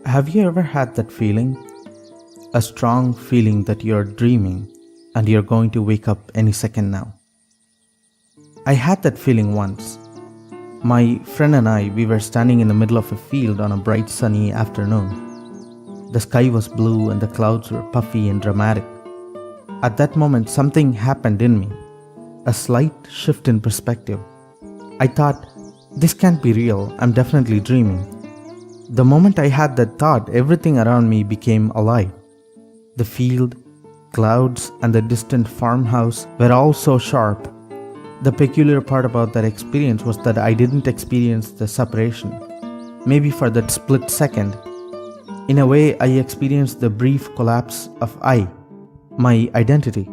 Have you ever had that feeling? A strong feeling that you're dreaming and you're going to wake up any second now. I had that feeling once. My friend and I, we were standing in the middle of a field on a bright sunny afternoon. The sky was blue and the clouds were puffy and dramatic. At that moment, something happened in me. A slight shift in perspective. I thought, this can't be real, I'm definitely dreaming. The moment I had that thought, everything around me became alive. The field, clouds, and the distant farmhouse were all so sharp. The peculiar part about that experience was that I didn't experience the separation. Maybe for that split second. In a way, I experienced the brief collapse of I, my identity.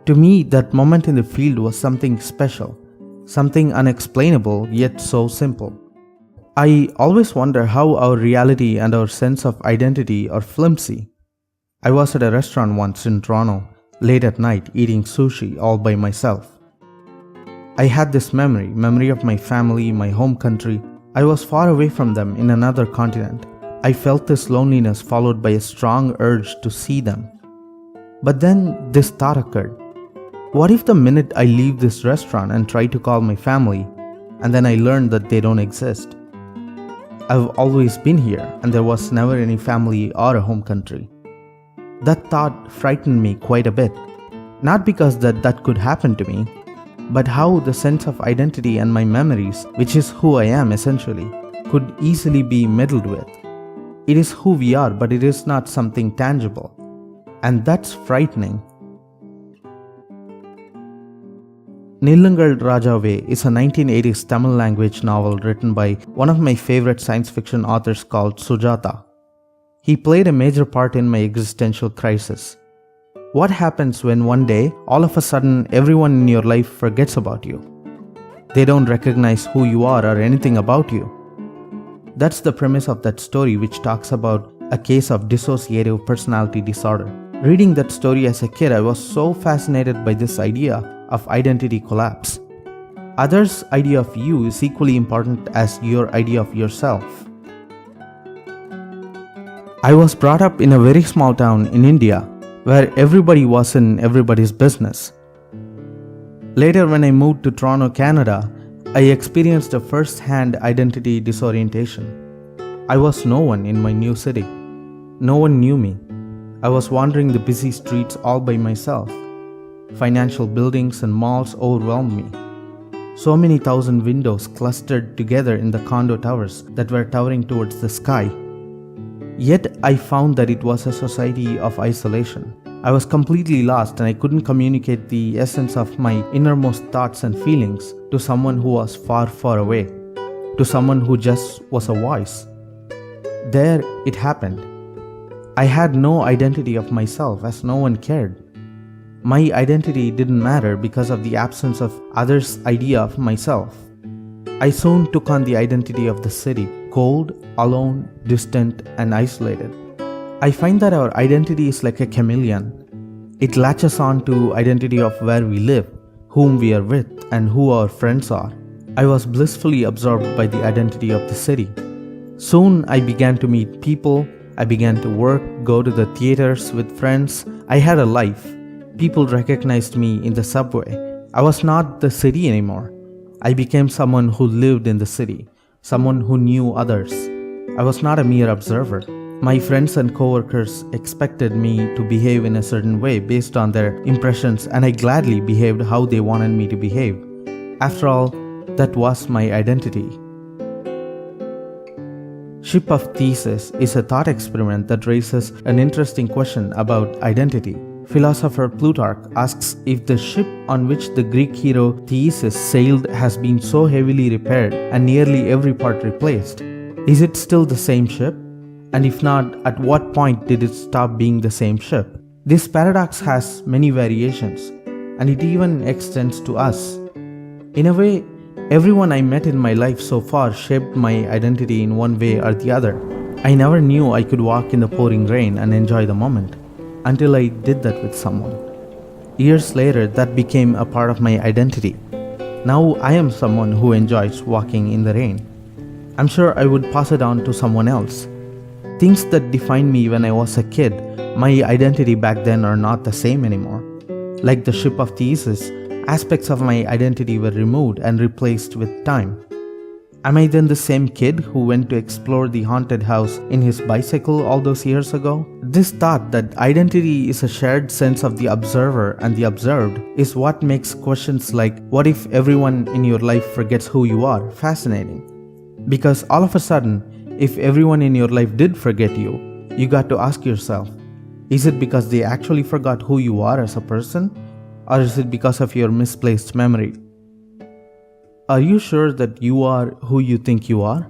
To me, that moment in the field was something special, something unexplainable yet so simple. I always wonder how our reality and our sense of identity are flimsy. I was at a restaurant once in Toronto, late at night, eating sushi all by myself. I had this memory of my family, my home country. I was far away from them in another continent. I felt this loneliness followed by a strong urge to see them. But then this thought occurred. What if the minute I leave this restaurant and try to call my family, and then I learn that they don't exist? I've always been here and there was never any family or a home country. That thought frightened me quite a bit. Not because that could happen to me, but how the sense of identity and my memories, which is who I am essentially, could easily be meddled with. It is who we are, but it is not something tangible. And that's frightening. Nilungal Rajave is a 1980s Tamil language novel written by one of my favorite science fiction authors called Sujata. He played a major part in my existential crisis. What happens when one day, all of a sudden, everyone in your life forgets about you? They don't recognize who you are or anything about you. That's the premise of that story, which talks about a case of dissociative personality disorder. Reading that story as a kid, I was so fascinated by this idea of identity collapse. Others' idea of you is equally important as your idea of yourself. I was brought up in a very small town in India where everybody was in everybody's business. Later, when I moved to Toronto, Canada, I experienced a first-hand identity disorientation. I was no one in my new city. No one knew me. I was wandering the busy streets all by myself. Financial buildings and malls overwhelmed me. So many thousand windows clustered together in the condo towers that were towering towards the sky. Yet I found that it was a society of isolation. I was completely lost and I couldn't communicate the essence of my innermost thoughts and feelings to someone who was far, far away, to someone who just was a voice. There it happened. I had no identity of myself as no one cared. My identity didn't matter because of the absence of others' idea of myself. I soon took on the identity of the city, cold, alone, distant, and isolated. I find that our identity is like a chameleon. It latches on to identity of where we live, whom we are with, and who our friends are. I was blissfully absorbed by the identity of the city. Soon I began to meet people. I began to work, go to the theaters with friends. I had a life. People recognized me in the subway. I was not the city anymore. I became someone who lived in the city, someone who knew others. I was not a mere observer. My friends and coworkers expected me to behave in a certain way based on their impressions, and I gladly behaved how they wanted me to behave. After all, that was my identity. Ship of Theseus is a thought experiment that raises an interesting question about identity. Philosopher Plutarch asks if the ship on which the Greek hero Theseus sailed has been so heavily repaired and nearly every part replaced. Is it still the same ship? And if not, at what point did it stop being the same ship? This paradox has many variations, and it even extends to us. In a way, everyone I met in my life so far shaped my identity in one way or the other. I never knew I could walk in the pouring rain and enjoy the moment, until I did that with someone. Years later, that became a part of my identity. Now I am someone who enjoys walking in the rain. I'm sure I would pass it on to someone else. Things that defined me when I was a kid, my identity back then are not the same anymore. Like the Ship of Theseus, aspects of my identity were removed and replaced with time. Am I then the same kid who went to explore the haunted house in his bicycle all those years ago? This thought that identity is a shared sense of the observer and the observed is what makes questions like, what if everyone in your life forgets who you are, fascinating. Because all of a sudden, if everyone in your life did forget you, you got to ask yourself, is it because they actually forgot who you are as a person? Or is it because of your misplaced memory? Are you sure that you are who you think you are?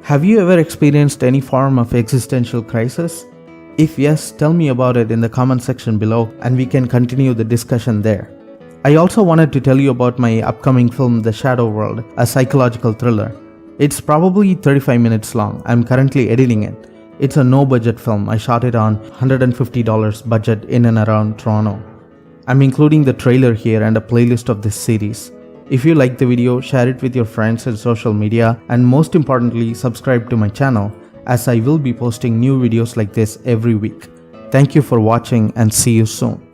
Have you ever experienced any form of existential crisis? If yes, tell me about it in the comment section below and we can continue the discussion there. I also wanted to tell you about my upcoming film The Shadow World, a psychological thriller. It's probably 35 minutes long. I'm currently editing it. It's a no-budget film. I shot it on $150 budget in and around Toronto. I'm including the trailer here and a playlist of this series. If you like the video, share it with your friends and social media, and most importantly, subscribe to my channel as I will be posting new videos like this every week. Thank you for watching and see you soon.